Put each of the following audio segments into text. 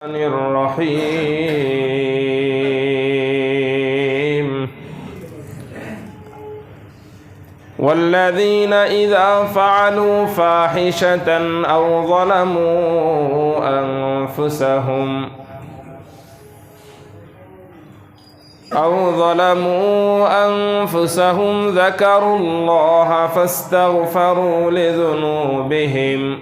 الرحيم والذين إذا فعلوا فاحشة أو ظلموا أنفسهم ذكروا الله فاستغفروا لذنوبهم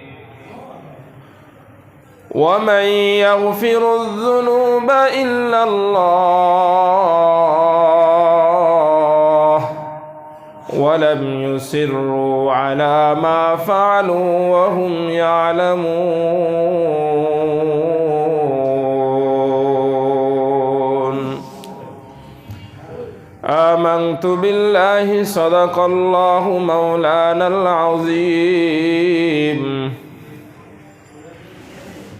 ومن يغفر الذنوب إلا الله ولم يصروا على ما فعلوا وهم يعلمون آمنت بالله صدق الله مولانا العظيم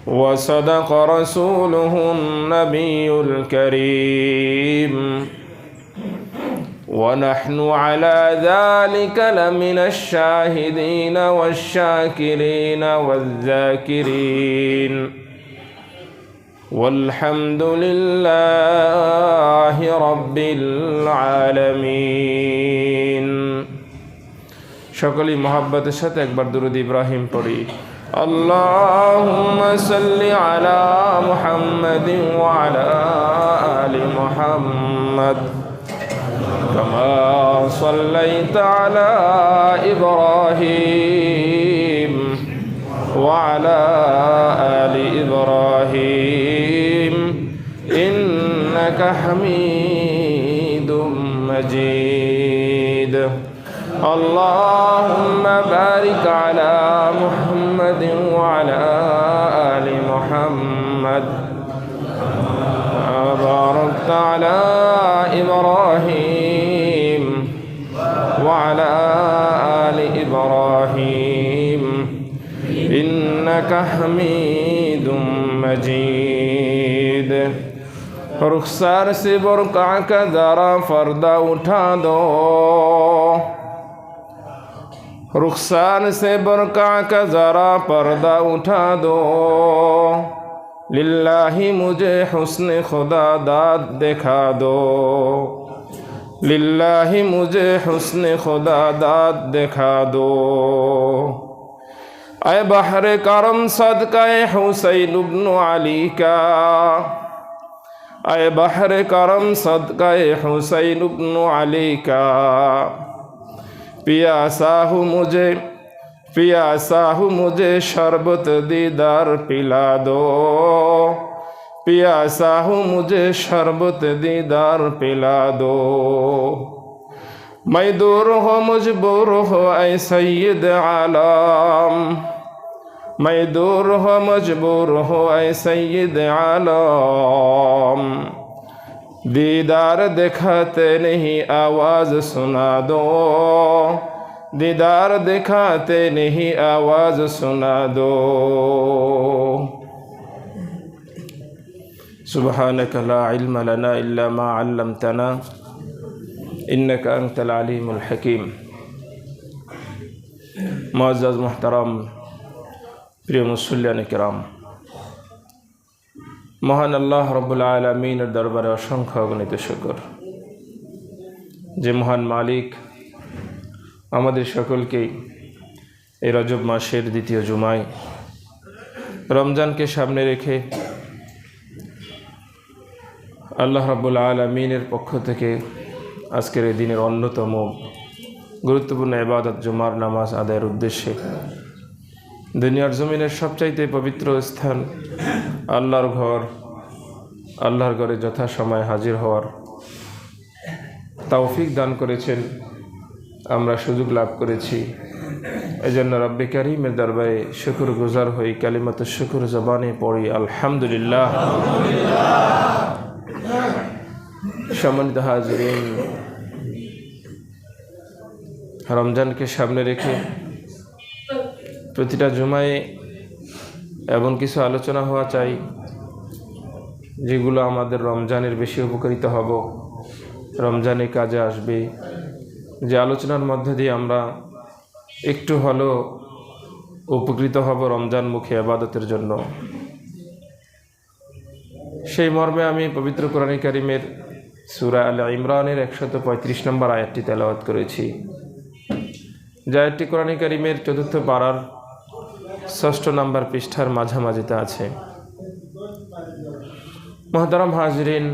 وصدق رسوله النبي الكريم ونحن على ذلك لمن الشاهدين والشاكرين والذاكرين والحمد لله رب العالمين সকলেই মহব্বতের সাথে একবার দুরূদ ইব্রাহিম পড়ি اللهم صل على محمد وعلى آل محمد كما صليت على إبراهيم وعلى آل إبراهيم إنك حميد مجيد اللهم بارك على محمد وعلى آل محمد باركت على إبراهيم وعلى آل إبراهيم إنك حميد مجيد رخسار سے برقع کا ذرا پردہ اٹھا دو رخسار سے برقع کا ذرا پردہ اٹھا دو للہ مجھے حسن خدا داد دکھا دو للہ مجھے حسن خدا داد دکھا دو اے بحر کرم صدقہ حسین ابن علی کا اے بحر کرم صدقہ حسین ابن علی کا پیاسا ہوں مجھے شربت دیدار پلا دو پیاسا ہوں مجھے شربت دیدار پلا دو میں دور ہو مجبور ہو اے سید عالم میں دور ہو مجبور ہو اے سید عالم دیدار دکھاتے نہیں آواز سنا دو دیدار دکھاتے نہیں آواز سنا دو سبحانك لا علم لنا إلا ما علمتنا إنك أنت العليم الحكيم معزز محترم প্রিয় মুসল্লিয়ান কিরাম মহান আল্লাহ রব্বুল আলামিনের দরবারে অসংখ্য অগণিত শুকর যে মহান মালিক আমাদের সকলকেই এই রজব মাসের দ্বিতীয় জুমায় রমজানকে সামনে রেখে আল্লাহ রব্বুল আলামিনের পক্ষ থেকে আজকের এই দিনের অন্যতম গুরুত্বপূর্ণ ইবাদত জুমার নামাজ আদায়ের উদ্দেশ্যে দুনিয়ার জমিনের সবচাইতে পবিত্র স্থান আল্লাহর ঘর আল্লাহর ঘরে যথাসময়ে হাজির হওয়ার তৌফিক দান করেছেন আমরা সুযোগ লাভ করেছি এজন্য রব্বে কারীমের দরবারে শুকরগুজার হই কালিমাত শুকর জবানে পড়ি আলহামদুলিল্লাহ সম্মানিত হাজিরিন রমজানকে সামনে রেখে প্রতিটা জুমায় এমন কিছু আলোচনা হওয়া চাই যেগুলো আমাদের রমজানের বেশি উপকারিত হব রমজানে কাজে আসবে যে আলোচনার মধ্যে দিয়ে আমরা একটু হলেও উপকৃত হব রমজান মুখী ইবাদতের জন্য। সেই মর্মে আমি পবিত্র কোরআন কারীমের সূরা আল ইমরানের 135 নম্বর আয়াতটি তেলাওয়াত করেছি। যে আয়াতটি কোরআন কারীমের ৪র্থ পারার ৬ষ্ঠ নম্বর পৃষ্ঠার মাঝামাঝিতে আছে। মুহতারাম হাজরিন,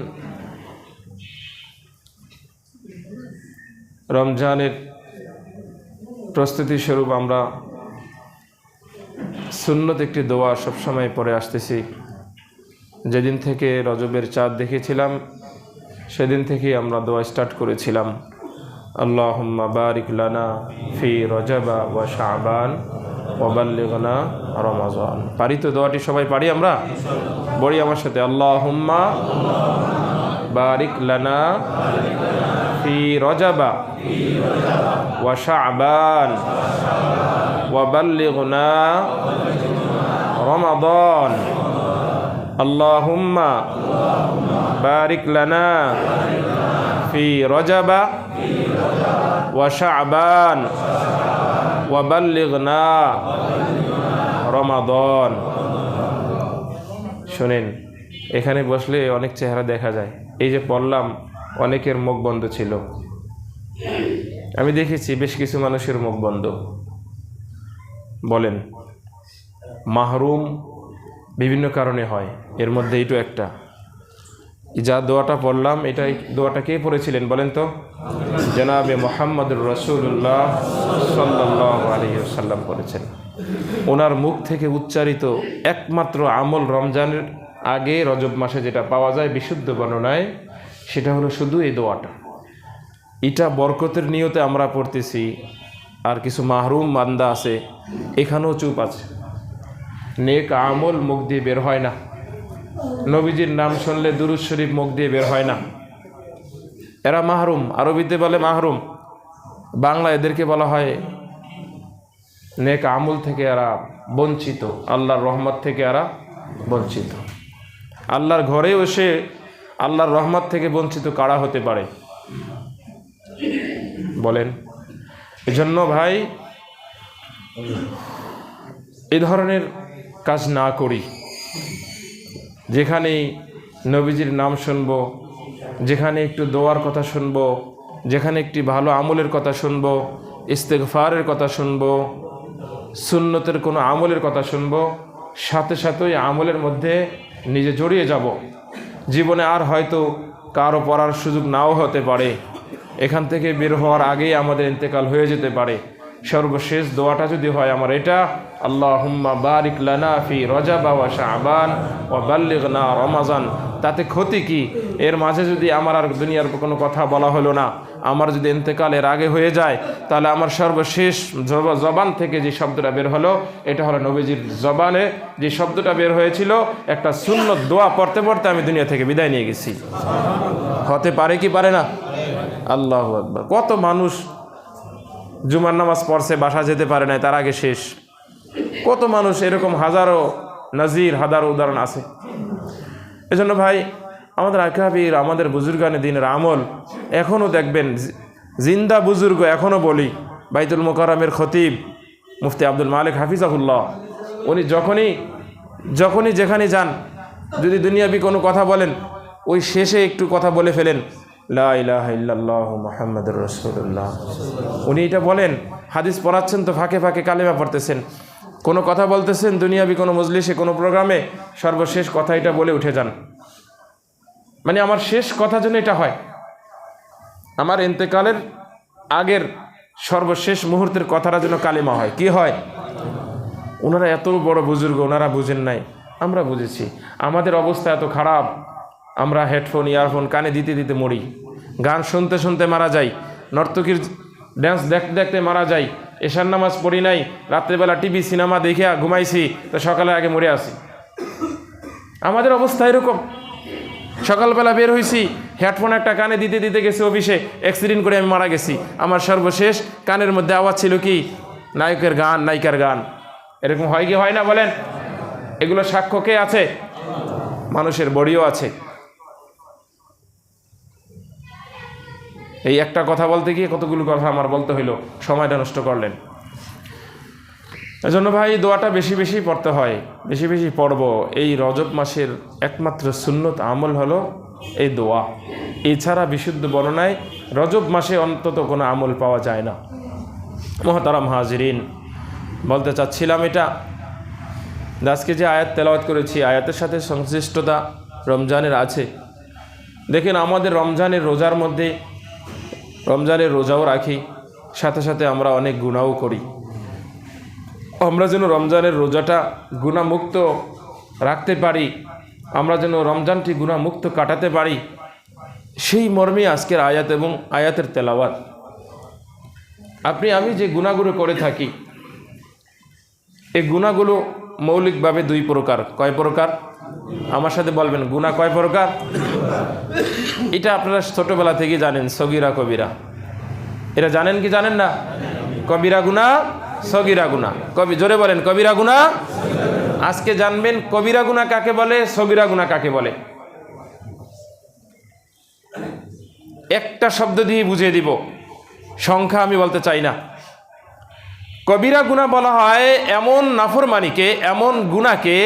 রমজানের প্রস্তুতি স্বরূপ আমরা সুন্নত একটি দোয়া সবসময় পড়ে আসতেছি। যেদিন থেকে রজবের চাঁদ দেখেছিলাম সেদিন থেকেই আমরা দোয়া স্টার্ট করেছিলাম। আল্লাহুম্মা বারিক লানা ফি রজবা ওয়া শাবান ওয়া বাল্লিগনা রমাজান। পারি তো দোয়াটি? সবাই পারি? আমরা বলি আমার সাথে, আল্লাহুম্মা বারিক লানা ফি রজবা ওয়া শাবান ওয়া বাল্লিগনা রমাদান। আল্লাহুম্মা বারিক লানা ফি রজবা ওয়া শাবান ওয়া বাল্লিগনা রমাদান। শুনেন, এখানে বসলে অনেক চেহারা দেখা যায়। এই যে পড়লাম, অনেকের মুখ বন্ধ ছিল। আমি দেখেছি বেশ কিছু মানুষের মুখ বন্ধ। বলেন, মাহরুম বিভিন্ন কারণে হয়, এর মধ্যে এইটা একটা। যা দোয়াটা পড়লাম, এই দোয়াটা কে পড়েছিলেন বলেন তো? জনাবে মুহাম্মদুর রাসূলুল্লাহ সাল্লাল্লাহু আলাইহি ওয়াসাল্লাম পড়েছেন। ওনার মুখ থেকে উচ্চারিত একমাত্র আমল রমজানের আগে রজব মাসে যেটা পাওয়া যায় বিশুদ্ধ বর্ণনায়, সেটা হলো শুধু এই দোয়াটা। এটা বরকতের নিয়তে আমরা পড়তেছি, আর কিছু মাহরুম বান্দা আছে এখানেও চুপ আছে। নেক আমল মুখ দিয়ে বের হয় না, নবীজির নাম শুনলে দুরূদ শরীফ মুখ দিয়ে বের হয় না। এরা মাহরুম, আরবিতে বলে মাহরুম, বাংলা এদেরকে বলা হয় নেক আমল থেকে এরা বঞ্চিত, আল্লাহর রহমত থেকে এরা বঞ্চিত। আল্লাহর ঘরেও এসে আল্লাহর রহমত থেকে বঞ্চিত কারা হতে পারে বলেন? এজন্য ভাই, এই ধরনের কাজ না করি। যেখানেই নবীজির নাম শুনব, যেখানে একটু দোয়ার কথা শুনব, যেখানে একটি ভালো আমলের কথা শুনব, ইস্তেগফারের কথা শুনব, সুন্নতের কোনো আমলের কথা শুনব, সাথে সাথে ওই আমলের মধ্যে নিজে জড়িয়ে যাব। জীবনে আর হয়তো কারো পড়ার সুযোগ নাও হতে পারে, এখান থেকে বের হওয়ার আগেই আমাদের ইন্তেকাল হয়ে যেতে পারে। সর্বশেষ দোয়াটা যদি হয় আমার এটা, আল্লাহুম্মা বারিক লানা ফি রজব ওয়া শাবান ওয়া বাল্লিগনা রমাজান। তাতে ক্ষতি কি? এর মাঝে যদি আমার আর দুনিয়ার কোনো কথা বলা হলো না, আমার যদি ইন্তেকালের আগে হয়ে যায়, তাহলে আমার সর্বশেষ জবান থেকে যে শব্দটা বের হলো, এটা হলো নবীজির জবানে যে শব্দটা বের হয়েছিল, একটা সুন্নত দোয়া পড়তে পড়তে আমি দুনিয়া থেকে বিদায় নিয়ে গেছি। হতে পারে কি পারে না? আল্লাহু আকবার। কত মানুষ জুমার নামাজ পড়ছে, বাসা যেতে পারে না, তার আগে শেষ। কত মানুষ এরকম হাজারো নাজির, হাজারো উদাহরণ আছে। এজন্য ভাই, আমাদের আকাবির, আমাদের বুজুর্গানে দিনের আমল এখনও দেখবেন জিন্দা বুজুর্গ। এখনও বলি, বাইতুল মোকাররমের খতিব মুফতি আব্দুল মালিক হাফিজাহুল্লাহ, উনি যখনই যেখানে যান, যদি দুনিয়াবি কোনো কথা বলেন, ওই শেষে একটু কথা বলে ফেলেন, লা ইলাহা ইল্লাল্লাহু মুহাম্মাদুর রাসূলুল্লাহ। উনি এটা বলেন, হাদিস পড়াচ্ছেন তো ফাঁকে ফাঁকে কালেমা পড়তেছেন, কোনো কথা বলতেছেন দুনিয়াবি কোনো মজলিসে, কোনো প্রোগ্রামে, সর্বশেষ কথা এটা বলে উঠে যান। মানে আমার শেষ কথা যেন এটা হয়, আমার ইন্তেকালের আগের সর্বশেষ মুহূর্তের কথাটা যেন কালিমা হয়। কি হয়? ওনারা এত বড় বুজুর্গ, ওনারা বুঝেন নাই, আমরা বুঝেছি। আমাদের অবস্থা এত খারাপ, আমরা হেডফোন, ইয়ারফোন কানে দিতে দিতে মরি, গান শুনতে শুনতে মারা যাই, নর্তকীর ড্যান্স দেখতে দেখতে মারা যাই, এশার নামাজ পড়ি নাই, রাত্রেবেলা টিভি সিনেমা দেখে ঘুমাইছি, তো সকালে আগে মরে আসি। আমাদের অবস্থা এরকম। সকালবেলা বের হয়েছি, হেডফোন একটা কানে দিতে দিতে গেছি অফিসে, অ্যাক্সিডেন্ট করে আমি মারা গেছি। আমার সর্বশেষ কানের মধ্যে আওয়াজ ছিল কি? নায়কের গান, নায়িকার গান। এরকম হয় কি হয় না বলেন? এগুলো সাক্ষ্য কে আছে? মানুষের বডিও আছে। এই একটা কথা বলতে গিয়ে কতগুলো কথা আমার বলতে হইল, সময়টা নষ্ট করলেন। এজন্য ভাই দোয়াটা বেশি বেশি পড়তে হয়, বেশি বেশি পড়ব। এই রজব মাসের একমাত্র সুন্নত আমল হলো এই দোয়া। এছাড়া বিশুদ্ধ বর্ণনায় রজব মাসে অন্তত কোনো আমল পাওয়া যায় না। মুহতারাম হাজিরিন, বলতে চাচ্ছিলাম এটা, আজকে যে আয়াত তেলাওয়াত করেছি আয়াতের সাথে সংশ্লিষ্টতা রমজানের আছে। দেখেন আমাদের রমজানের রোজার মধ্যে রমজানের রোজাও রাখি, সাথে সাথে আমরা অনেক গুনাহও করি। আমরা যেন রমজানের রোজাটা গুনাহমুক্ত রাখতে পারি, আমরা যেন রমজানটি গুনাহমুক্ত কাটাতে পারি, সেই মর্মে আজকের আয়াত এবং আয়াতের তেলাওয়াত। আমি যে গুনাহগুলো করে থাকি, এই গুনাহগুলো মৌলিকভাবে দুই প্রকার। কয় প্রকার? আমার সাথে বলবেন, গুনাহ কয় প্রকার? এটা আপনারা ছোটবেলা থেকে জানেন, সগীরা কবিরা। এটা জানেন কি জানেন না? কবিরা গুনাহ, সগীরা গুনাহ। জোরে বলেন, কবিরা গুনাহ। আজকে জানবেন কবিরা গুনাহ কাকে বলে, সগীরা গুনাহ কাকে বলে। একটা শব্দ দিয়ে বুঝিয়ে দিব, সংখ্যা আমি বলতে চাই না। কবিরা গুনাহ বলা হয় এমন নাফরমানিকে, এমন গুনাহকে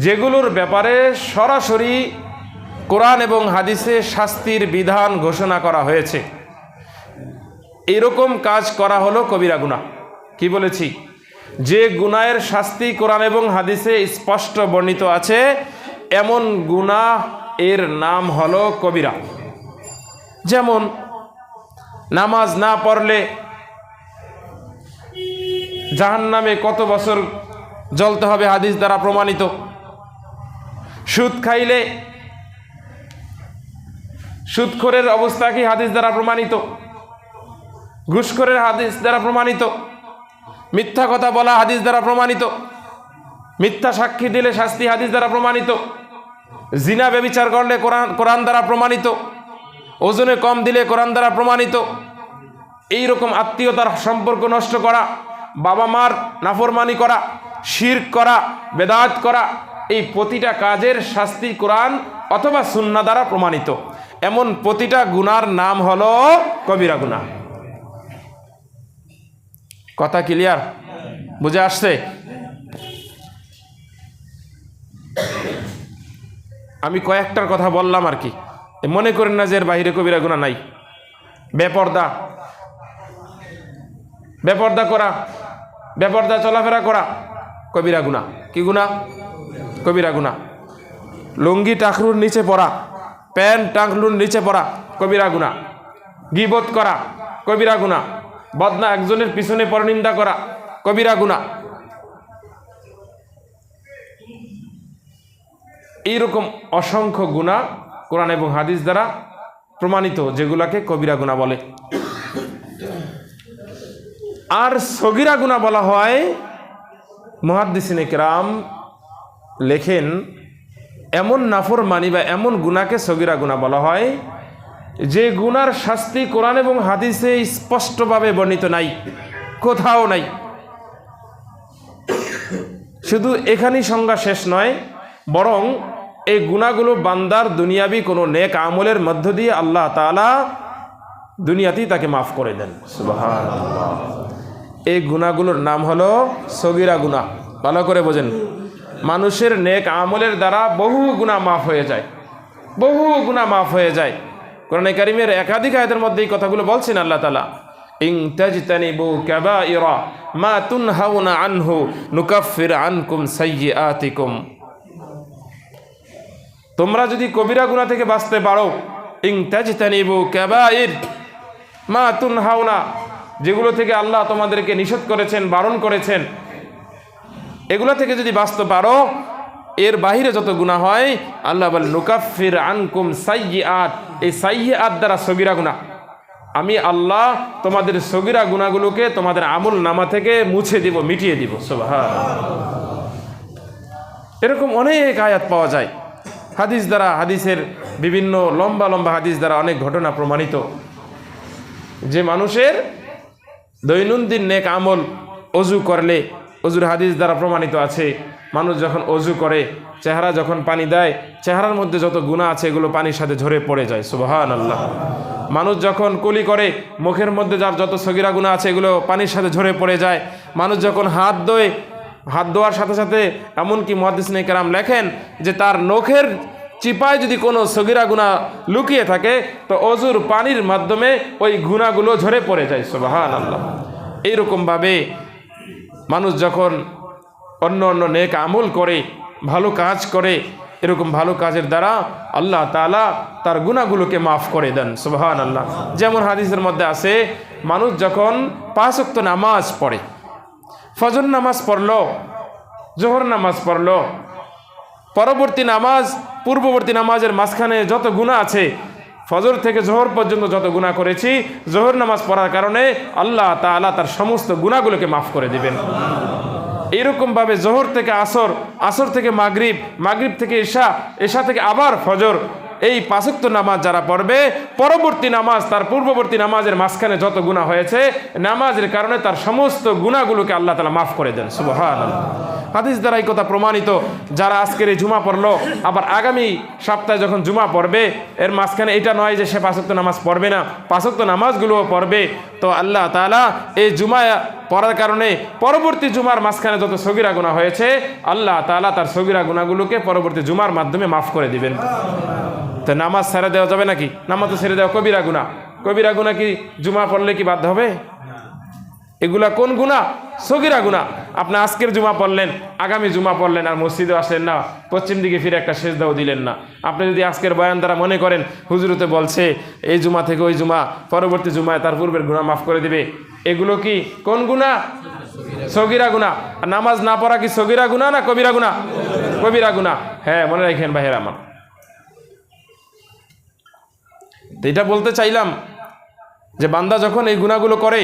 যেগুলোর ব্যাপারে সরাসরি কোরআন এবং হাদিসে শাস্তির বিধান ঘোষণা করা হয়েছে, এরকম কাজ করা হলো কবিরা গুনাহ। কি বলেছি? যে গুনাহের শাস্তি কোরআন এবং হাদিসে স্পষ্ট বর্ণিত আছে, এমন গুনাহ এর নাম হলো কবিরা। যেমন নামাজ না পড়লে জাহান্নামে কত বছর জ্বলতে হবে, হাদিস দ্বারা প্রমাণিত। সুদ খাইলে সুদখোরের অবস্থা কি, হাদিস দ্বারা প্রমাণিত। ঘুষখোরের হাদিস দ্বারা প্রমাণিত। মিথ্যা কথা বলা হাদিস দ্বারা প্রমাণিত। মিথ্যা সাক্ষী দিলে শাস্তি হাদিস দ্বারা প্রমাণিত। জিনা ব্যভিচার করলে কোরআন দ্বারা প্রমাণিত। ওজনে কম দিলে কোরআন দ্বারা প্রমাণিত। এইরকম আত্মীয়তার সম্পর্ক নষ্ট করা, বাবা মার নাফরমানি করা, শিরক করা, বেদাত করা, এই প্রতিটা কাজের শাস্তি কোরআন অথবা সুন্নাহ দ্বারা প্রমাণিত। এমন প্রতিটা গুনার নাম হলো কবিরা গুনাহ। কথা ক্লিয়ার? বুঝে আসছে? আমি কয়েকটার কথা বললাম আর কি, মনে করেন না যে এর বাইরে কবিরা গুনাহ নাই। বেপর্দা করা, বেপর্দা চলাফেরা করা কবিরা গুনাহ। কি গুনাহ? কবিরা গুনাহ। লুঙ্গি টাকলুর নিচে পড়া, প্যান্ট টাকলুর নিচে পড়া কবিরা গুনাহ। গীবত করা কবিরা গুনাহ। বদনা একজনের পিছনে পরনিন্দা করা কবিরা গুনাহ। এইরকম অসংখ্য গুনাহ কোরআন এবং হাদিস দ্বারা প্রমাণিত, যেগুলাকে কবিরা গুনাহ বলে। আর সগীরা গুনাহ বলা হয়, মুহাদ্দিসিনে কেরাম লেখেন, এমন নাফরমানি বা এমন গুনাহকে সগীরা গুনাহ বলা হয় যে গুনার শাস্তি কোরআন এবং হাদিসে স্পষ্টভাবে বর্ণিত নাই, কোথাও নাই। শুধু এখানেই সংজ্ঞা শেষ নয়, বরং এই গুনাহগুলো বান্দার দুনিয়াবি কোনো নেক আমলের মধ্য দিয়ে আল্লাহ তাআলা দুনিয়াতেই তাকে মাফ করে দেন। সুবহানাল্লাহ। এই গুনাহগুলোর নাম হলো সগীরা গুনাহ। ভালো করে বোঝেন, মানুষের নেক আমলের দ্বারা বহু গুনাহ মাফ হয়ে যায়, বহু গুনাহ মাফ হয়ে যায়। কোরআনে কারীমের একাধিক আয়াতের মধ্যে এই কথাগুলো বলছেন আল্লাহ তাআলা, ইন তাজতানিবু কাবাইরা মা তুনহাউনা আনহু নুকাফির আনকুম সাইয়্যাতিকুম। তোমরা যদি কবিরা গুনাহ থেকে বাঁচতে পারো, ইন তাজতানিবু কাবাইর মা তুনহাউনা, যেগুলো থেকে আল্লাহ তোমাদেরকে নিষেধ করেছেন, বারণ করেছেন, এগুলো থেকে যদি বাঁচতে পারো, এর বাহিরে যত গুনাহ হয় আল্লাহ বলেন নুকাফির আনকুম সাইয়্যাত। এই সাইয়্যাত দ্বারা সগীরা গুনাহ, আমি আল্লাহ তোমাদের সগীরা গুনাহগুলোকে তোমাদের আমল নামা থেকে মুছে দিব, মিটিয়ে দিব। সুবহানাল্লাহ। এরকম অনেক আয়াত পাওয়া যায় হাদিস দ্বারা, হাদিসের বিভিন্ন লম্বা লম্বা হাদিস দ্বারা অনেক ঘটনা প্রমাণিত, যে মানুষের দৈনন্দিন নেক আমল অজু করলে, অজুর হাদিস দ্বারা প্রমাণিত আছে, মানুষ যখন অজু করে চেহারা যখন পানি দেয়, চেহারার মধ্যে যত গুনাহ আছে এগুলো পানির সাথে ঝরে পড়ে যায়। সুবহানাল্লাহ। মানুষ যখন কুলি করে, মুখের মধ্যে যার যত সগীরা গুনাহ আছে এগুলো পানির সাথে ঝরে পড়ে যায়। মানুষ যখন হাত ধোয়, হাত ধোয়ার সাথে সাথে এমনকি মুহাদ্দিসিনে কেরাম লেখেন যে তার নখের চিপায় যদি কোনো সগীরা গুনাহ লুকিয়ে থাকে তো অজুর পানির মাধ্যমে ওই গুনাহগুলো ঝরে পড়ে যায়। সুবহানাল্লাহ। এইরকমভাবে মানুষ যখন অন্য অন্য নেক আমল করে, ভালো কাজ করে, এরকম ভালো কাজের দ্বারা আল্লাহ তাআলা তার গুনাহগুলোকে মাফ করে দেন। সুবহানাল্লাহ। যেমন হাদিসের মধ্যে আছে, মানুষ যখন 5 ওয়াক্ত নামাজ পড়ে, ফজর নামাজ পড়লো, জোহর নামাজ পড়লো, পরবর্তী নামাজ পূর্ববর্তী নামাজের মাঝখানে যত গুনাহ আছে, ফজর থেকে জোহর পর্যন্ত যত গুনাহ করেছি, জোহর নামাজ পড়ার কারণে আল্লাহ তাআলা তার সমস্ত গুনাহগুলোকে মাফ করে দিবেন। এইরকমভাবে জোহর থেকে আসর, আসর থেকে মাগরিব, মাগরিব থেকে ঈশা, ঈশা থেকে আবার ফজর, এই 5 ওয়াক্ত নামাজ যারা পড়বে, পরবর্তী নামাজ তার পূর্ববর্তী নামাজের মাঝখানে যত গুনাহ হয়েছে, নামাজের কারণে তার সমস্ত গুনাহগুলোকে আল্লাহ তাআলা মাফ করে দেন। সুবহানাল্লাহ। হাদিস দ্বারা এই কথা প্রমাণিত। যারা আজকের এই জুমা পড়লো, আবার আগামী সপ্তাহে যখন জুমা পড়বে, এর মাঝখানে এটা নয় যে সে 5 ওয়াক্ত নামাজ পড়বে না, 5 ওয়াক্ত নামাজগুলোও পড়বে, তো আল্লাহ তাআলা এই জুমা পড়ার কারণে পরবর্তী জুমার মাঝখানে যত সগীরা গুনাহ হয়েছে, আল্লাহ তাআলা তার সগীরা গুনাহগুলোকে পরবর্তী জুমার মাধ্যমে মাফ করে দিবেন। তো নামাজ ছেড়ে দেওয়া যাবে নাকি? নামাজ তো ছেড়ে দেওয়া কবিরা গুনাহ। কবিরা গুনাহ কি জুমা পড়লে কি বাধ্য হবে? এগুলা কোন গুনাহ? সগীরা গুনাহ। আপনি আজকের জুমা পড়লেন, আগামী জুমা পড়লেন, আর মসজিদে আসলেন না, পশ্চিম দিকে ফিরে একটা সেজদাও দিলেন না। আপনি যদি আজকের বয়ান দ্বারা মনে করেন হুজুরতে বলছে এই জুমা থেকে ওই জুমা, পরবর্তী জুমায় তার পূর্বের গুনাহ মাফ করে দিবে, এগুলো কি কোন গুনাহ? সগীরা গুনাহ। আর নামাজ না পড়া কি সগীরা গুনাহ না কবিরা গুনাহ? কবিরা গুনাহ। হ্যাঁ, মনে রাখেন ভাইয়ের আমার। তো এটা বলতে চাইলাম যে বান্দা যখন এই গুনাহগুলো করে,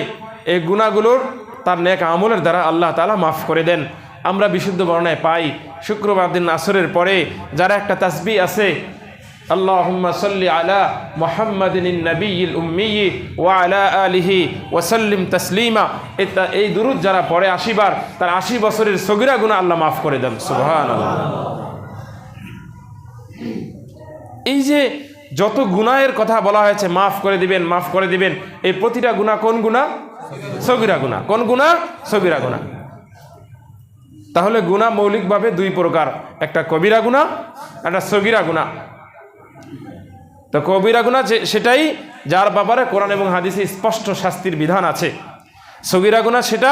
এই গুনাহগুলোর তার নেক আমলের দ্বারা আল্লাহ তাআলা মাফ করে দেন। আমরা বিশুদ্ধ বর্ণায় পাই, শুক্রবার দিন আসরের পরে যারা একটা তাসবিহ আছে, আল্লাহুম্মা সাল্লি আলা মুহাম্মাদিন নবিয়্যিল উম্মি ওয়া আলা আলিহি ওয়া সাল্লিম তাসলিমা, এই দুরূদ যারা পড়ে 80 বার, তার 80 বছরের সগীরা গুনাহ আল্লাহ মাফ করে দেন। সুবহানাল্লাহ। এই যে যত গুনাহের কথা বলা হয়েছে, মাফ করে দিবেন, মাফ করে দিবেন, এই প্রতিটা গুনাহ কোন গুনাহ? সগীরা গুনাহ। কোন গুনাহ? সগীরা গুনাহ। তাহলে গুনাহ মৌলিকভাবে 2 প্রকার, একটা কবিরা গুনাহ, একটা সগীরা গুনাহ। তো কবিরা গুনাহ সেটাই যার ব্যাপারে কোরআন এবং হাদিসে স্পষ্ট শাস্তির বিধান আছে। সগীরা গুনাহ সেটা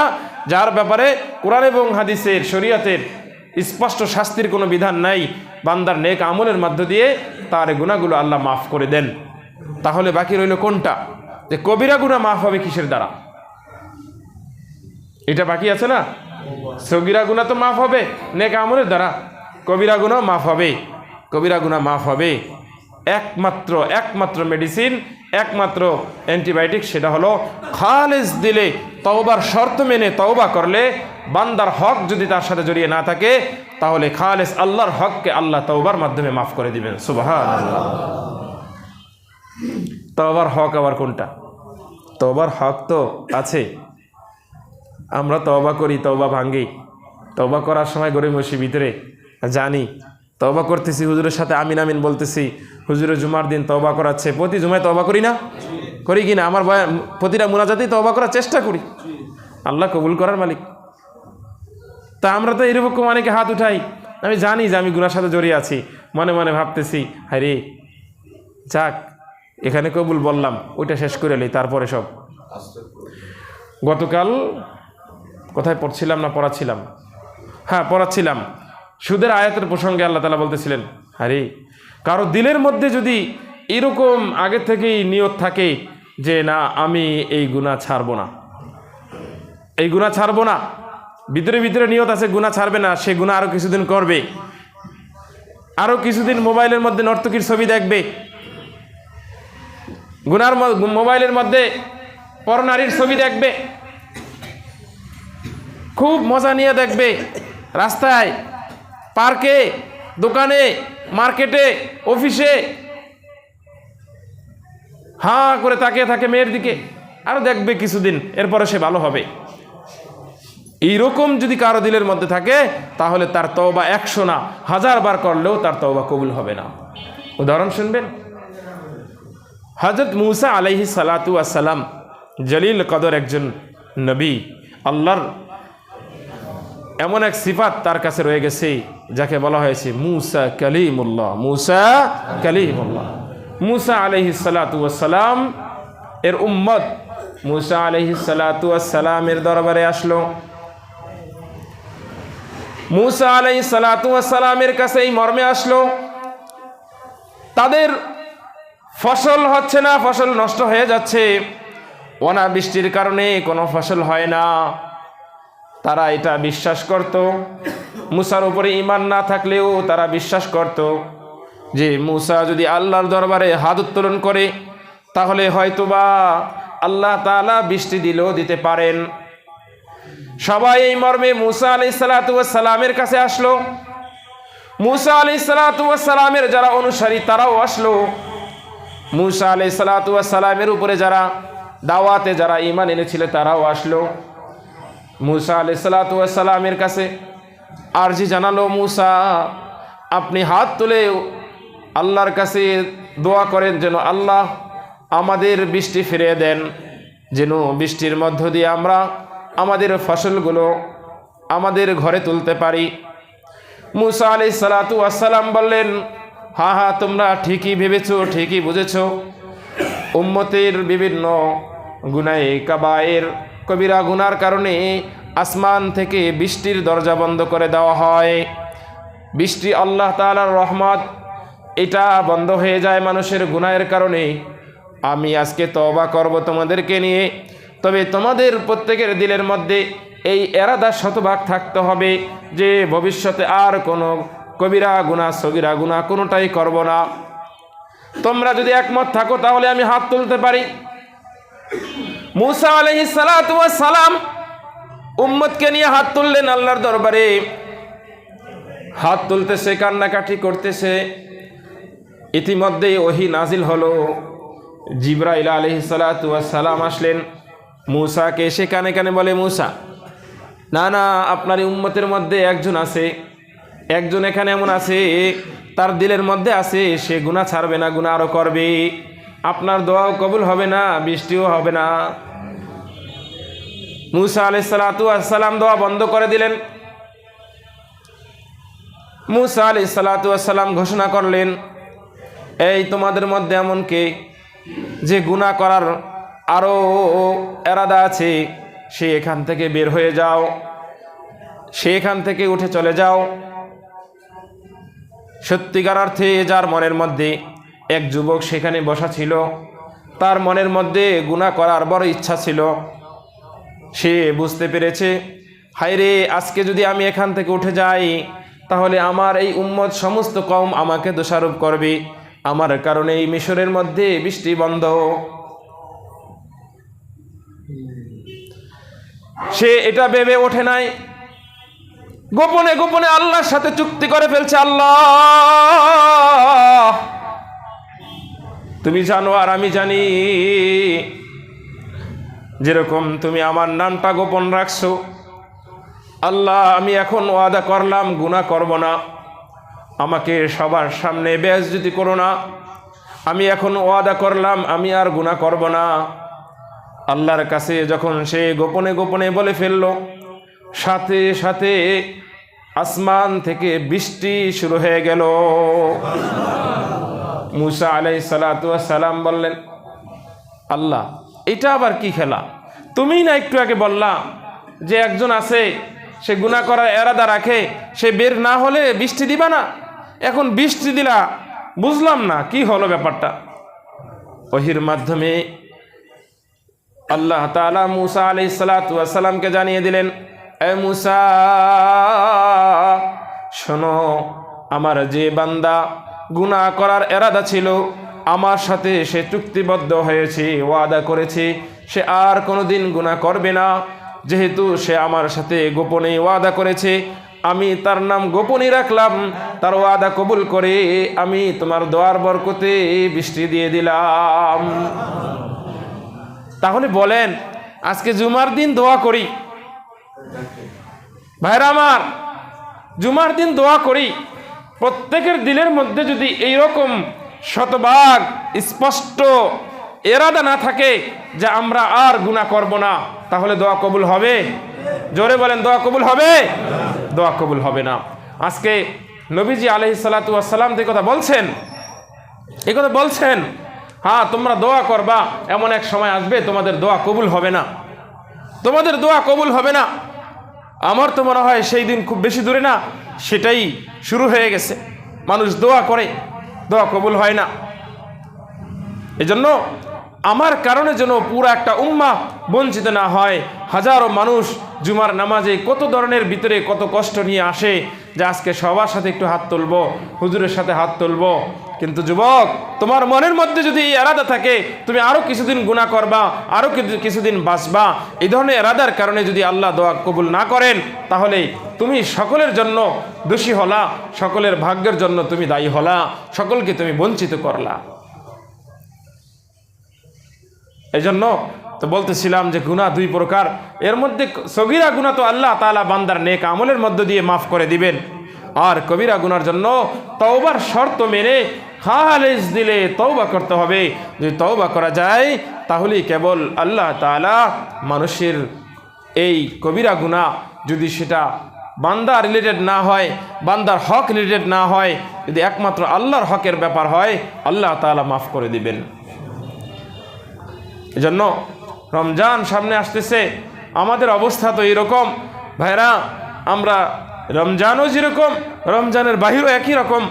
যার ব্যাপারে কোরআন এবং হাদিসের শরীয়তের স্পষ্ট শাস্তির কোনো বিধান নাই, বান্দার নেক আমলের মধ্য দিয়ে তার গুনাহগুলো আল্লাহ মাফ করে দেন। তাহলে বাকি রইল কোনটা? যে কবিরা গুনাহ মাফ হবে কিসের দ্বারা? এটা বাকি আছে না? সগীরা গুনাহ তো মাফ হবে নেক আমলের দ্বারা, কবিরা গুনাহ মাফ হবে। কবিরা গুনাহ মাফ হবে একমাত্র মেডিসিন, একমাত্র অ্যান্টিবায়োটিক, সেটা হলো খালেস দিলে, তওবার শর্ত মেনে তওবা করলে, বান্দার হক যদি তার সাথে জড়িয়ে না থাকে, তাহলে খালেস আল্লাহর হককে আল্লাহ তওবার মাধ্যমে মাফ করে দিবেন। সুবহানাল্লাহ। তওবার হক আবার কোনটা? তওবার হক তো আছে, আমরা তওবা করি, তওবা ভাঙ্গি, তওবা করার সময় গরিব মসি ভিতরে জানি তওবা করতেছি, হুজুরের সাথে আমিন আমিন বলতেছি, হুজুরের জুমার দিন তওবা করাচ্ছে, প্রতি জুমায় তওবা করি না? করি কি না? আমার প্রতিটা মুনাজাতেই তওবা করার চেষ্টা করি, আল্লাহ কবুল করার মালিক। তা আমরা তো এরকম অনেকে হাত উঠাই, আমি জানি যে আমি গুনার সাথে জড়িয়ে আছি, মনে মনে ভাবতেছি হায়রে যাক এখানে কবুল বললাম, ওইটা শেষ করে এলি, তারপরে সব। গতকাল কোথায় পড়ছিলাম না পড়াচ্ছিলাম? হ্যাঁ, পড়াচ্ছিলাম। সুদের আয়াতের প্রসঙ্গে আল্লাহ তাআলা বলতেছিলেন, আরে কারো দিলের মধ্যে যদি এরকম আগে থেকেই নিয়ত থাকে যে না আমি এই গুনাহ ছাড়বো না, এই গুনাহ ছাড়বো না, ভিতরে ভিতরে নিয়ত আছে গুনাহ ছাড়বে না, সে গুনাহ আরো কিছুদিন করবে, আরো কিছুদিন মোবাইলের মধ্যে নর্তকীর ছবি দেখবে, গুনার মোবাইলের মধ্যে পরনারীর ছবি দেখবে, খুব মজা নিয়ে দেখবে, রাস্তায়, পার্কে, দোকানে, মার্কেটে, অফিসে হাঁ করে তাকিয়ে থাকে মেয়ের দিকে, আরো দেখবে কিছুদিন, এরপরে সে ভালো হবে। এইরকম যদি কারো দিলের মধ্যে থাকে তাহলে তার তওবা 100 না 1000 বার করলেও তার তওবা কবুল হবে না। উদাহরণ শুনবেন, হযরত মূসা আলাইহিস সালাতু ওয়াস সালাম জলিল কদর একজন নবী। আল্লাহর এমন এক সিফাত তার কাছে রয়ে গেছে যাকে বলা হয়েছে মূসা কালিমুল্লাহ। মূসা কালিমুল্লাহ। মূসা আলাইহিস সালাতু ওয়াস সালাম এর উম্মত মূসা আলাইহিস সালাতু ওয়াস সালামের দরবারে আসলো। মূসা আলাইহিস সালাতু ওয়াস সালামের কাছে এই মর্মে আসলো, তাদের ফসল হচ্ছে না, ফসল নষ্ট হয়ে যাচ্ছে, অনাবৃষ্টির কারণে কোনো ফসল হয় না। তারা এটা বিশ্বাস করত, মূসার উপরে ঈমান না থাকলেও তারা বিশ্বাস করত যে মূসা যদি আল্লাহর দরবারে হাত উত্তোলন করে তাহলে হয়তোবা আল্লাহ তাআলা বৃষ্টি দিলেও দিতে পারেন। সবাই এই মর্মে মূসা আলাইহিস সালাতু ওয়াস সালামের কাছে আসলো। মূসা আলাইহিস সালাতু ওয়াস সালামের যারা অনুসারী তারাও আসলো। মূসা আলাইহিস সালাতু ওয়াস সালামের উপরে যারা দাওয়াতে যারা ঈমান এনেছিল তারাও আসলো। মূসা আলাইহিস সালাতু ওয়াস সালামের কাছে আরজি জানালো, মূসা আপনি হাত তুলে আল্লাহর কাছে দোয়া করেন যেন আল্লাহ আমাদের বৃষ্টি ফিরিয়ে দেন, যেন বৃষ্টির মধ্য দিয়ে আমরা আমাদের ফসলগুলো আমাদের ঘরে তুলতে পারি। মূসা আলাইহিস সালাতু ওয়াস সালাম বললেন, হ্যাঁ হ্যাঁ তোমরা ঠিকই ভেবেছো, ঠিকই বুঝেছো। উম্মতের বিভিন্ন গুনাহে কাবায়ের কবিরা গুনার কারণে আসমান থেকে বৃষ্টির দরজা বন্ধ করে দেওয়া হয়। বৃষ্টি আল্লাহ তাআলার রহমত, এটা বন্ধ হয়ে যায় মানুষের গুনাহের কারণে। আমি আজকে তওবা করব তোমাদেরকে নিয়ে, তবে তোমাদের প্রত্যেকের দিলের মধ্যে এই এরাদা শতভাগ থাকতে হবে যে ভবিষ্যতে আর কোনো কবিরা গুনাহ সগীরা গুনাহ কোনোটাই করব না। তোমরা যদি একমত থাকো তাহলে আমি হাত তুলতে পারি। মূসা আলাইহিস সালাতু ওয়াস সালাম উম্মতকে নিয়ে হাত তুললেন আল্লাহর দরবারে। হাত তুলতেছে, কান্নাকাটি করতেছে। ইতিমধ্যেই ওহী নাজিল হলো। জিবরাইল আলাইহিস সালাতু ওয়াস সালাম আসলেন মূসাকে এসে কানে কানে বলে, মূসা না না, আপনার উম্মতের মধ্যে একজন আছে, একজন এখানে এমন আছে তার দিলের মধ্যে আছে সে গুনাহ ছাড়বে না, গুনাহ আরো করবে, আপনার দোয়াও কবুল হবে না, বৃষ্টিও হবে না। মূসা আলাইহিস সালাতু ওয়াস সালাম দোয়া বন্ধ করে দিলেন। মূসা আলাইহিস সালাতু ওয়াস সালাম ঘোষণা করলেন, এই তোমাদের মধ্যে এমন কে যে গুনাহ করার আরো এরাদা আছে, সে এখান থেকে বের হয়ে যাও, সে এখান থেকে উঠে চলে যাও। সত্যিকার অর্থে যার মনের মধ্যে এক যুবক সেখানে বসা ছিল, তার মনের মধ্যে গুনাহ করার বড় ইচ্ছা ছিল। সে বুঝতে পেরেছে, হায়রে আজকে যদি আমি এখান থেকে উঠে যাই তাহলে আমার এই উম্মত সমস্ত কওম আমাকে দোষারোপ করবে, আমার কারণে এই মিশরের মধ্যে বৃষ্টি বন্ধ। সে এটা ভেবে ওঠে নাই, গোপনে গোপনে আল্লাহর সাথে চুক্তি করে ফেলছে, আল্লাহ তুমি জানো আর আমি জানি, যেরকম তুমি আমার নামটা গোপন রাখছো, আল্লাহ আমি এখন ওয়াদা করলাম গুনাহ করব না, আমাকে সবার সামনে বেইজ্জতি করো না, আমি এখন ওয়াদা করলাম আমি আর গুনাহ করব না। আল্লাহর কাছে যখন সে গোপনে গোপনে বলে ফেলল, সাথে সাথে আসমান থেকে বৃষ্টি শুরু হয়ে গেল। মূসা আলাইহিস সালাতু ওয়াস সালাম বললেন, আল্লাহ এটা আবার কি খেলা, তুমিই না একটু আগে বললা যে একজন আছে সে গুনাহ করার এরাদা রাখে, সে বের না হলে বৃষ্টি দিবা না, এখন বৃষ্টি দিলা, বুঝলাম না কি হলো ব্যাপারটা। ওহীর মাধ্যমে আল্লাহ তাআলা মূসা আলাইহিস সালাতু ওয়াস সালামকে জানিয়ে দিলেন, এ মূসা শোনো, আমার যে বান্দা গুনাহ করার এরাদা ছিল, আমার সাথে সে চুক্তিবদ্ধ হয়েছে, ওয়াদা করেছে সে আর কোনোদিন গুনাহ করবে না। যেহেতু সে আমার সাথে গোপনে ওয়াদা করেছে, আমি তার নাম গোপনই রাখলাম, তার ওয়াদা কবুল করে আমি তোমার দোয়ার বরকতে বৃষ্টি দিয়ে দিলাম। তাহলে বলেন আজকে জুমার দিন দোয়া করি, ভাইরা আমার, জুমার দিন দোয়া করি, প্রত্যেকের দিলের মধ্যে যদি এইরকম শতভাগ স্পষ্ট এরাদা না থাকে যে আমরা আর গুনাহ করব না, তাহলে দোয়া কবুল হবে? জোরে বলেন, দোয়া কবুল হবে? দোয়া কবুল হবে না। আজকে নবীজি আলাইহিস সালাতু ওয়াস সালাম এই কথা বলছেন, এই কথা বলছেন, হ্যাঁ তোমরা দোয়া করবা, এমন এক সময় আসবে তোমাদের দোয়া কবুল হবে না, তোমাদের দোয়া কবুল হবে না। আমার তো মনে হয় সেই দিন খুব বেশি দূরে না, সেটাই শুরু হয়ে গেছে। মানুষ দোয়া করে, দোয়া কবুল হয় না। এজন্য আমার কারণে যেন পুরো একটা উম্মাহ বঞ্চিত না হয়। হাজারো মানুষ জুমার নামাজে কত ধরনের ভিতরে কত কষ্ট নিয়ে আসে যে আজকে সবার সাথে একটু হাত তুলবো, হুজুরের সাথে হাত তুলবো। কিন্তু যুবক, তোমার মনের মধ্যে যদি এই এরাদা থাকে তুমি আরও কিছুদিন গুনাহ করবা, আরও কিছুদিন বাঁচবা, এই ধরনের এরাদার কারণে যদি আল্লাহ দোয়া কবুল না করেন, তাহলে তুমি সকলের জন্য দোষী হলা, সকলের ভাগ্যের জন্য তুমি দায়ী হলা, সকলকে তুমি বঞ্চিত করলা। এই জন্য তো বলতেছিলাম যে গুনাহ দুই প্রকার, এর মধ্যে সগীরা গুনাহ তো আল্লাহ তাআলা বান্দার নেক আমলের মধ্য দিয়ে মাফ করে দিবেন, আর কবিরা গুনার জন্য তওবার শর্ত মেনে খালেস দিলে তওবা করতে হবে। যদি তওবা করা যায় তাহলেই কেবল আল্লাহ তাআলা মানুষের এই কবিরা গুনাহ, যদি সেটা বান্দা রিলেটেড না হয়, বান্দার হক রিলেটেড না হয়, যদি একমাত্র আল্লাহর হকের ব্যাপার হয়, আল্লাহ তাআলা মাফ করে দিবেন। এজন্য রমজান সামনে আসতেছে, আমাদের অবস্থা তো এরকম ভাইরা, আমরা রমজানও যেরকম, রমজানের বাহিরও একই রকম,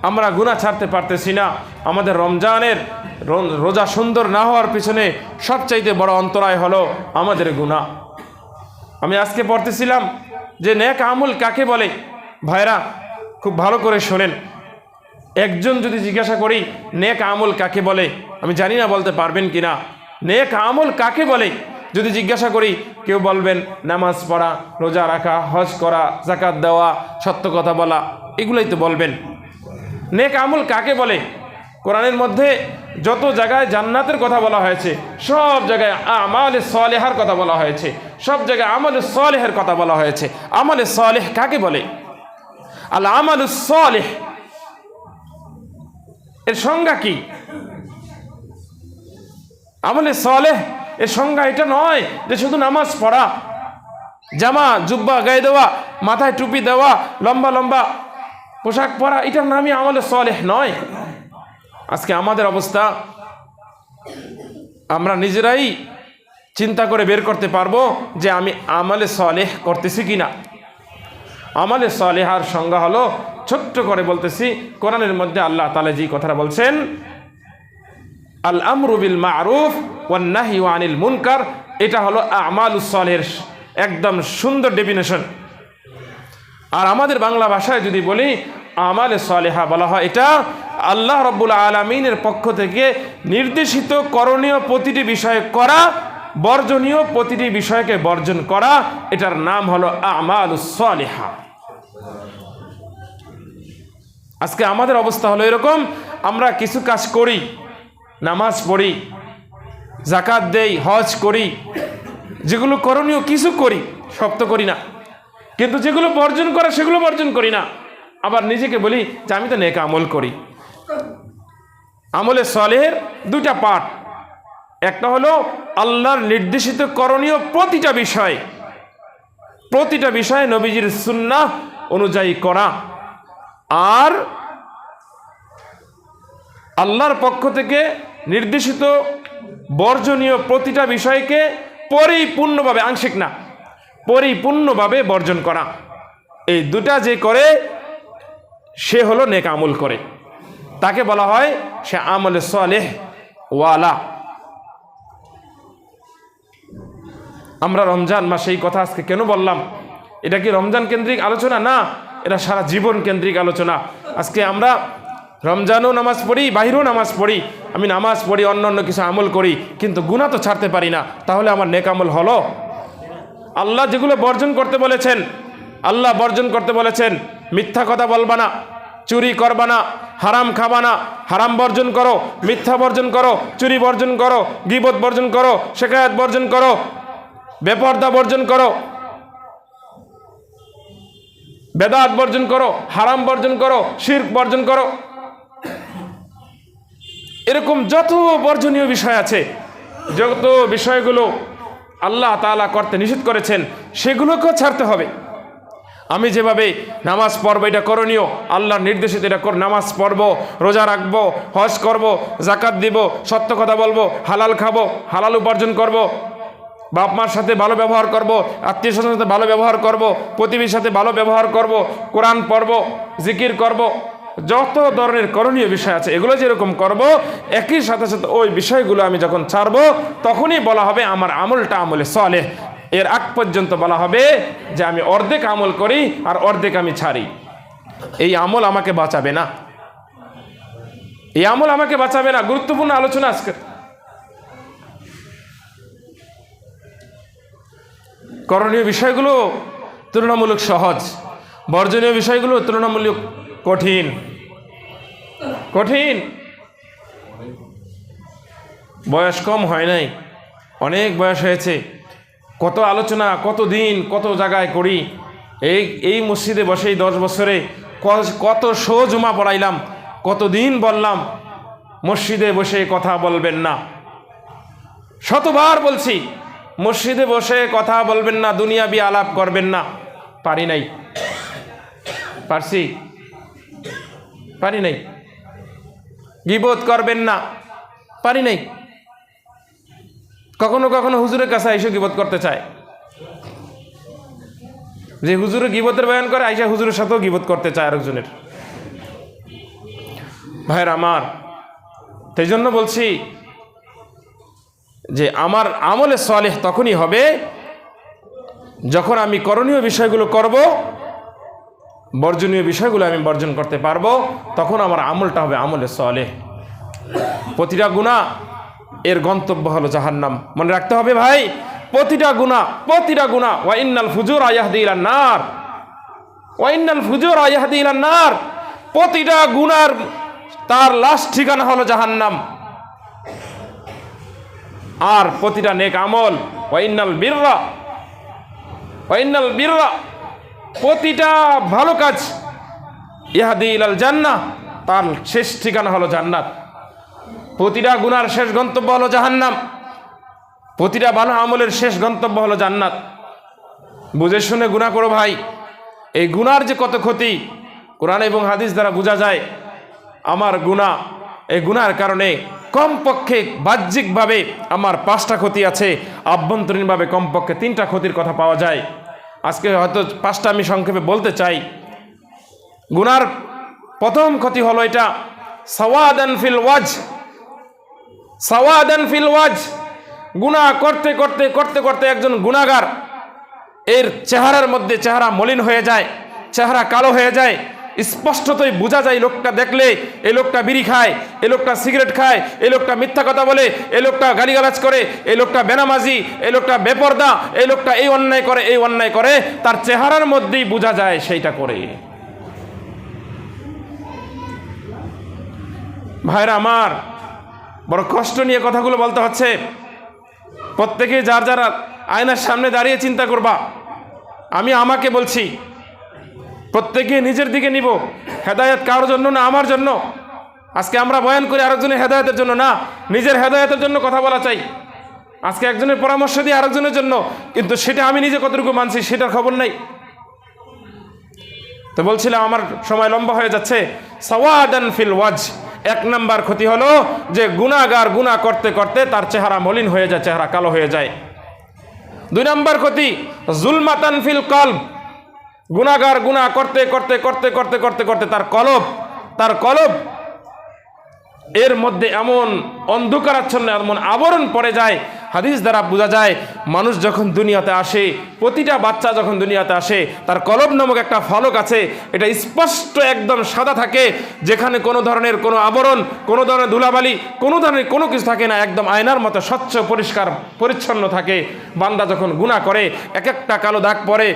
আমরা গুনাহ ছাড়তে পারতেছি না। আমাদের রমজানের রোজা সুন্দর না হওয়ার পিছনে সবচাইতে বড় অন্তরায় হলো আমাদের গুনাহ। আমি আজকে পড়তেছিলাম যে নেক আমল কাকে বলে। ভাইরা খুব ভালো করে শোনেন, একজন যদি জিজ্ঞাসা করি নেক আমল কাকে বলে, আমি জানি না বলতে পারবেন কিনা। নেক আমল কাকে বলে যদি জিজ্ঞাসা করি, কেউ বলবেন নামাজ পড়া, রোজা রাখা, হজ করা, যাকাত দেওয়া, সত্য কথা বলা, এগুলোই তো বলবেন। নেক আমল কাকে বলে? কোরআনের মধ্যে যত জায়গায় জান্নাতের কথা বলা হয়েছে, সব জায়গায় আমালে সালেহার কথা বলা হয়েছে, সব জায়গায় আমালে সালেহের কথা বলা হয়েছে। আমালে সালেহ কাকে বলে? আল আমালুস সালেহ এর সংজ্ঞা কি? আমলে সালেহ এর সংজ্ঞা এটা নয় যে শুধু নামাজ পড়া, জামা জুব্বা গায়ে দেওয়া, মাথায় টুপি দেওয়া, লম্বা লম্বা পোশাক পরা, এটার নামই আমলে সালেহ নয়। আজকে আমাদের অবস্থা আমরা নিজেরাই চিন্তা করে বের করতে পারবো যে আমি আমলে সালেহ করতেছি কিনা। আমলে সালেহার সংজ্ঞা হলো, ছোট্ট করে বলতেছি, কোরআনের মধ্যে আল্লাহ তাআলা যে কথাটা বলছেন, আল আমরু বিল মারুফ ওয়ান নাহয়ু আনিল মুনকার, এটা হলো আমালুস সালেহের একদম সুন্দর ডেফিনেশন। আর আমাদের বাংলা ভাষায় যদি বলি আমালে সালেহা বলা হয়, এটা আল্লাহ রাব্বুল আলামিনের পক্ষ থেকে নির্দেশিত করণীয় প্রতিটি বিষয় করা, বর্জনীয় প্রতিটি বিষয়কে বর্জন করা, এটার নাম হলো আমালুস সালেহা। আজকে আমাদের অবস্থা হলো এরকম, আমরা কিছু কাজ করি, নামাজ পড়ি, যাকাত দেই, হজ করি, যেগুলো করণীয় কিছু করি, সব তো করি না, কিন্তু যেগুলো বর্জন করা সেগুলো বর্জন করি না। আবার নিজেকে বলি যে আমি তো নেক আমল করি। আমলে সালেহের দুইটা পার্ট, একটা হলো আল্লাহর নির্দেশিত করণীয় প্রতিটা বিষয় নবীজির সুন্নাহ অনুযায়ী করা, আর আল্লাহর পক্ষ থেকে নির্দেশিত বর্জনীয় প্রতিটা বিষয়কে পরিপূর্ণভাবে, আংশিক না, পরিপূর্ণভাবে বর্জন করা। এই দুটা যে করে সে হলো নেক আমল করে, তাকে বলা হয় সে আমলে সালেহ ওয়ালা। আমরা রমজান মাসে এই কথা আজকে কেন বললাম? এটা কি রমজান কেন্দ্রিক আলোচনা? না, এটা সারা জীবন কেন্দ্রিক আলোচনা। আজকে আমরা রমজানও নামাজ পড়ি, বাহিরেও নামাজ পড়ি, আমি নামাজ পড়ি, অন্য কিছু আমল করি, কিন্তু গুনাহ তো ছাড়তে পারি না, তাহলে আমার নেক আমল হলো? আল্লাহ যেগুলো বর্জন করতে বলেছেন, আল্লাহ বর্জন করতে বলেছেন, মিথ্যা কথা বলবা না, চুরি করবা না, হারাম খাবা না, হারাম বর্জন করো, মিথ্যা বর্জন করো, চুরি বর্জন করো, গীবত বর্জন করো, শিকায়াত বর্জন করো, বেপরদা বর্জন করো, বেদাত বর্জন করো, হারাম বর্জন করো, শিরক বর্জন করো। এরকম যত বর্জনীয় বিষয় আছে, যত বিষয়গুলো আল্লাহ তাআলা করতে নিষেধ করেছেন, সেগুলোকেও ছাড়তে হবে। আমি যেভাবে নামাজ পড়ব, এটা করণীয়, আল্লাহর নির্দেশিত এটা নামাজ পড়ব, রোজা রাখবো, হজ করব, জাকাত দিব, সত্য কথা বলবো, হালাল খাবো, হালাল উপার্জন করব, বাপ মার সাথে ভালো ব্যবহার করব, আত্মীয় স্বজনের সাথে ভালো ব্যবহার করব, প্রতিবেশীর সাথে ভালো ব্যবহার করব, কোরআন পড়ব, জিকির করব, যত ধরনের করণীয় বিষয় আছে এগুলো যেরকম করব, একই সাথে সাথে ওই বিষয়গুলো আমি যখন ছাড়বো তখনই বলা হবে আমার আমলটা আমলে সালেহ। এর আগ পর্যন্ত বলা হবে যে আমি অর্ধেক আমল করি আর অর্ধেক আমি ছাড়ি। এই আমল আমাকে বাঁচাবে না, এই আমল আমাকে বাঁচাবে না। গুরুত্বপূর্ণ আলোচনা আজকে। করণীয় বিষয়গুলো তুলনামূলক সহজ, বর্জনীয় বিষয়গুলো তুলনামূলক কঠিন। কঠিন। বয়স কম হয় নাই, অনেক বয়স হয়েছে, কত আলোচনা, কত দিন, কত জায়গায় করি। এই মসজিদে বসেই 10 বছরে কত শো জুমা পড়াইলাম, কতদিন বললাম মসজিদে বসে কথা বলবেন না। শতবার বলছি মসজিদে বসে কথা বলবেন না, দুনিয়াবি আলাপ করবেন না। পারি নাই, পারছি? পারি নাই। গীবত করবেন না, পারি নাই। কখনো কখনো হুজুরের কাছে আইসা গীবত করতে চায়, যে হুজুরে গীবতের বয়ান করে আইসা হুজুরের সাথেও গীবত করতে চায় আরেকজনের। ভাইয়ের আমার, সেই জন্য বলছি যে আমার আমলে সালেহ তখনই হবে যখন আমি করণীয় বিষয়গুলো করব, বর্জনীয় বিষয়গুলো আমি বর্জন করতে পারবো, তখন আমার আমলটা হবে আমলে সালেহ। প্রতিটা গুনাহ এর গন্তব্য হলো জাহান্নাম। মনে রাখতে হবে ভাই, প্রতিটা গুনাহ ওয়া ইন্নাল ফুজুরা ইয়াহদি ইলান নার, ওয়া ইন্নাল ফুজুরা ইয়াহদি ইলান নার। প্রতিটা গুনার তার লাস্ট ঠিকানা হলো জাহান্নাম। আর প্রতিটা নেক আমল ওয়া ইন্নাল বিররা, প্রতিটা ভালো কাজ ইয়াহদি ইলাল জান্নাহ, তার শেষ ঠিকানা হলো জান্নাত। প্রতিটা গুনার শেষ গন্তব্য হলো জাহান্নাম, প্রতিটা ভালো আমলের শেষ গন্তব্য হলো জান্নাত। বুঝে শুনে গুনাহ করো ভাই। এই গুনার যে কত ক্ষতি কোরআন এবং হাদিস দ্বারা বোঝা যায়। আমার গুনাহ, এই গুনার কারণে কমপক্ষে বাহ্যিকভাবে আমার 5টা ক্ষতি আছে, আভ্যন্তরীণভাবে কমপক্ষে 3টা ক্ষতির কথা পাওয়া যায়। আজকে হয়তো 5টা আমি সংক্ষেপে বলতে চাই। গুনার প্রথম ক্ষতি হলো এটা, সাওয়াদান ফিল ওয়াজ। গুনাহ করতে করতে করতে করতে একজন গুনাহগার এর চেহারার মধ্যে চেহারা মলিন হয়ে যায়, চেহারা কালো হয়ে যায়। স্পষ্টতই বোঝা যায় লোকটা দেখলে, এই লোকটা বিড়ি খায়, এই লোকটা সিগারেট খায়, এই লোকটা মিথ্যা কথা বলে, এই লোকটা গালিগালাজ করে, এই লোকটা বেনামাজি, এই লোকটা বেপরদা, এই লোকটা এই অন্যায় করে, তার চেহারার মধ্যেই বোঝা যায় সেইটা করে। ভাইরা আমার, বড় কষ্ট নিয়ে কথাগুলো বলতে হচ্ছে। প্রত্যেকে যার যার আয়নার সামনে দাঁড়িয়ে চিন্তা করবা। আমি আমাকে বলছি, প্রত্যেকে নিজের দিকে নিব। হেদায়েত কারোর জন্য না, আমার জন্য। আজকে আমরা বয়ান করি আরেকজনের হেদায়েতের জন্য না, নিজের হেদায়েতের জন্য কথা বলা চাই। আজকে একজনের পরামর্শ দিয়ে আরেকজনের জন্য, কিন্তু সেটা আমি নিজে কতটুকু মানছি সেটার খবর নাই। তো বলছিলাম আমার সময় লম্বা হয়ে যাচ্ছে। সাওয়াদান ফিল ওয়াজ, 1 নাম্বার ক্ষতি হলো যে গুনাহগার গুনাহ করতে করতে তার চেহারা মলিন হয়ে যায়, চেহারা কালো হয়ে যায়। 2 নাম্বার ক্ষতি জুলমাতান ফিল কলব, গুনাহগার গুনাহ করতে করতে করতে করতে করতে করতে তার কলব এর মধ্যে এমন অন্ধকারাচ্ছন্ন এমন আবরণ পড়ে যায়। হাদিস দ্বারা বোঝা যায় মানুষ যখন দুনিয়াতে আসে, প্রতিটা বাচ্চা যখন দুনিয়াতে আসে, তার কলব নামক একটা ফলক আছে, এটা স্পষ্ট একদম সাদা থাকে, যেখানে কোনো ধরনের কোনো আবরণ, কোনো ধরনের ধুলাবালি, কোনো ধরনের কোনো কিছু থাকে না, একদম আয়নার মতো স্বচ্ছ পরিষ্কার পরিচ্ছন্ন থাকে। বান্দা যখন গুনাহ করে এক একটা কালো দাগ পড়ে,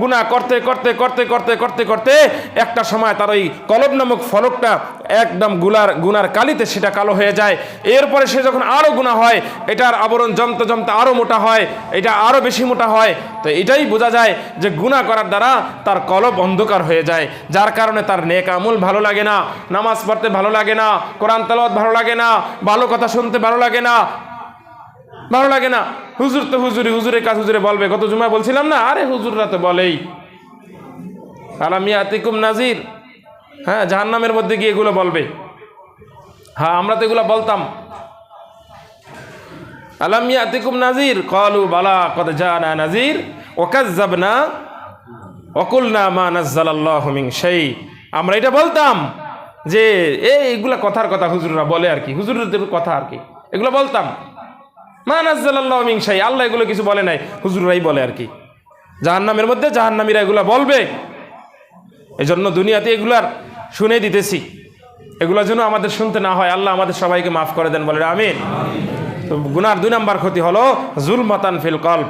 গুনাহ করতে করতে করতে করতে করতে করতে একটা সময় তার ওই কলব নামক ফলকটা একদম গুনার কালিতে সেটা কালো হয়ে যায়। এরপরে সে যখন আরও গুনাহ হয়, এটা গুনাহগার আবরণ জমতে জমতে আরও মোটা হয়, এটা আরও বেশি মোটা হয়। তো এটাই বোঝা যায় যে গুনাহ করার দ্বারা তার কলব অন্ধকার হয়ে যায়, যার কারণে তার নেক আমল ভালো লাগে না, নামাজ পড়তে ভালো লাগে না, কোরআন তেলাওয়াত ভালো লাগে না, ভালো কথা শুনতে ভালো লাগে না, হুজুর তো হুজুরের কাজ হুজুরে বলবে। গত জুমায় বলছিলাম না, আরে হুজুররা তো বলেই আলাম ইয়াতিকুম নাজির, হ্যাঁ জাহান্নামের মধ্যে গিয়ে এগুলো বলবে। হ্যাঁ আমরা তো এগুলো বলতাম, আলাম ইয়াতিকুম নাজির ক্বালু বালা ক্বাদ জানা নাজির ওয়া কাযযাবনা ওয়া কুলনা মা নাযালাল্লাহু মিন শাই। আমরা এটা বলতাম যে এইগুলা কথার কথা হুজুররা বলে আর কি, হুজুরদের কথা আর কি, এগুলো বলতাম। মা নাযালাল্লাহু মিন শাই, আল্লাহ এগুলো কিছু বলে নাই, হুজুররাই বলে আর কি। জাহান্নামের মধ্যে জাহান্নামীরা এগুলা বলবে, এই জন্য দুনিয়াতে এগুলার শুনে দিতেছি, এগুলো যেন আমাদের শুনতে না হয়। আল্লাহ আমাদের সবাইকে মাফ করে দেন, বলে আমিন। তো গুনার 2 নম্বর ক্ষতি হলো জুলমাতান ফিল কলব।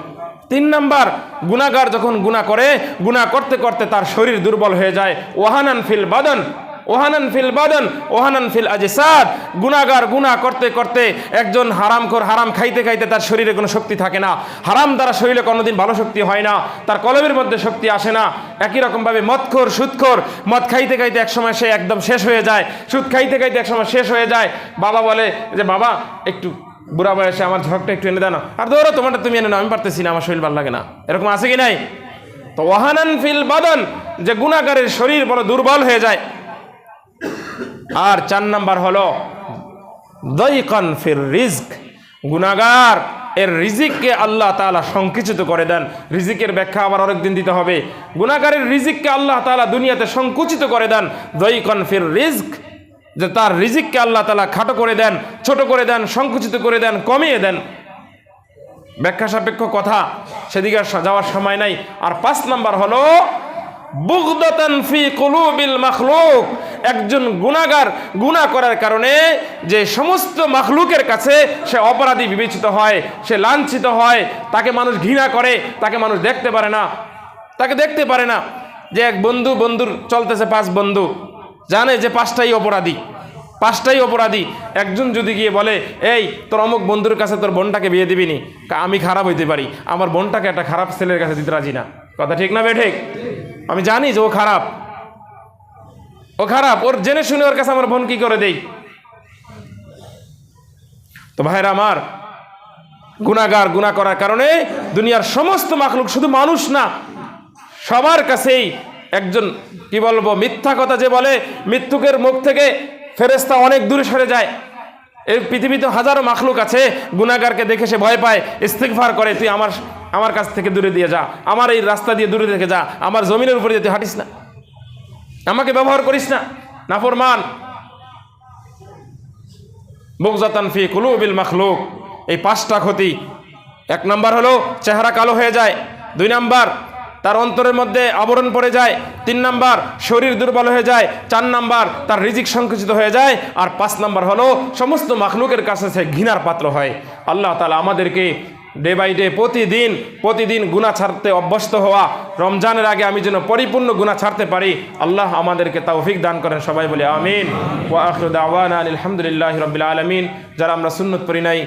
3 নম্বর, গুনাহগার যখন গুনাহ করে, গুনাহ করতে করতে তার শরীর দুর্বল হয়ে যায়। ওয়াহানান ফিল বাদন, ওহানান ফিল আজসাদ। গুনাহগার গুনাহ করতে করতে একজন হারামখোর, হারাম খাইতে খাইতে তার শরীরে কোনো শক্তি থাকে না। হারাম দ্বারা শরীরে কোনোদিন ভালো শক্তি হয় না, তার কলবের মধ্যে শক্তি আসে না। একই রকমভাবে মদখোর, সুদখোর, মদ খাইতে খাইতে একসময় সে একদম শেষ হয়ে যায়, সুদ খাইতে খাইতে একসময় শেষ হয়ে যায়। বাবা বলে যে বাবা একটু বুড়া বয়সে আমার ঝকটা একটু এনে দেন, আর ধরো তোমারটা তুমি এনে নাও, আমি পারতেছি না, আমার শরীর ভালো লাগে না, এরকম আছে কি নাই? তো ওয়াহানান ফিল বাদন, যে গুনাহগারের শরীর বড় দুর্বল হয়ে যায়। আর 4 নম্বর হলো দাইকান ফির রিজক, গুনাহগার এর রিজিককে আল্লাহ তাআলা সংকুচিত করে দেন। রিজিকের ব্যাখ্যা আবার আরেকদিন দিতে হবে। গুনাহগারের রিজিককে আল্লাহ তাআলা দুনিয়াতে সংকুচিত করে দেন। দাইকান ফির রিজক, যে তার রিজিককে আল্লাহ তাআলা খাটো করে দেন, ছোট করে দেন, সংকুচিত করে দেন, কমিয়ে দেন। ব্যাখ্যা সাপেক্ষ কথা, সেদিকে যাওয়ার সময় নাই। আর 5 নম্বর হলো বুগদাতান ফি কুলুবিল মাখলুক, একজন গুনাহগার গুনাহ করার কারণে যে সমস্ত মাখলুকের কাছে সে অপরাধী বিবেচিত হয়, সে লাঞ্ছিত হয়, তাকে মানুষ ঘৃণা করে, তাকে মানুষ দেখতে পারে না। যে এক বন্ধুর চলতেছে 5 বন্ধু, জানে যে 5টাই অপরাধী। একজন যদি গিয়ে বলে এই তোর অমুক বন্ধুর কাছে তোর বোনটাকে বিয়ে দিবি নি, আমি খারাপ হইতে পারি, আমার বোনটাকে একটা খারাপ ছেলের কাছে দিতে রাজি না। কথা ঠিক না বেঠিক? আমি জানি যে ও খারাপ, ওর জেনে শুনে ওর কাছে আমার বোন কি করে দেই? তো ভাইরা আমার, গুনাহগার গুনাহ করার কারণে দুনিয়ার সমস্ত মাখলুক, শুধু মানুষ না, সবার কাছেই একজন কি বলবো, মিথ্যা কথা যে বলে, মৃত্যুকের মুখ থেকে ফেরেশতা অনেক দূরে সরে যায়। এই পৃথিবীতে হাজারো মাখলুক আছে, গুনাহগারকে দেখে সে ভয় পায়, ইস্তিগফার করে, তুই আমার কাছ থেকে দূরে দিয়ে যা, আমার এই রাস্তা দিয়ে দূরে থেকে যা, আমার জমিনের উপরে দিয়ে তুই হাঁটিস না, আমাকে ব্যবহার করিস না, নাফরমান। বুগদাতান ফি কুলুবিল মাখলুক, এই 5টা ক্ষতি। 1 নম্বর হলো চেহারা কালো হয়ে যায়, 2 নম্বর তার অন্তরের মধ্যে আবরণ পড়ে যায়, 3 নম্বর শরীর দুর্বল হয়ে যায়, 4 নম্বর তার রিজিক সংকুচিত হয়ে যায়, আর 5 নম্বর হলো সমস্ত মাখলুকের কাছে সে ঘৃণার পাত্র হয়। আল্লাহ তাআলা আমাদেরকে ডে বাই ডে প্রতিদিন গুনাহ ছাড়তে অভ্যস্ত হওয়া, রমজানের আগে আমি যেন পরিপূর্ণ গুনাহ ছাড়তে পারি, আল্লাহ আমাদেরকে তৌফিক দান করেন। সবাই বলে আমিন। ওয়া আখিরু দাওয়ানা আলহামদুলিল্লাহি রাব্বিল আলামিন। যারা আমরা সুন্নত পড়ি নাই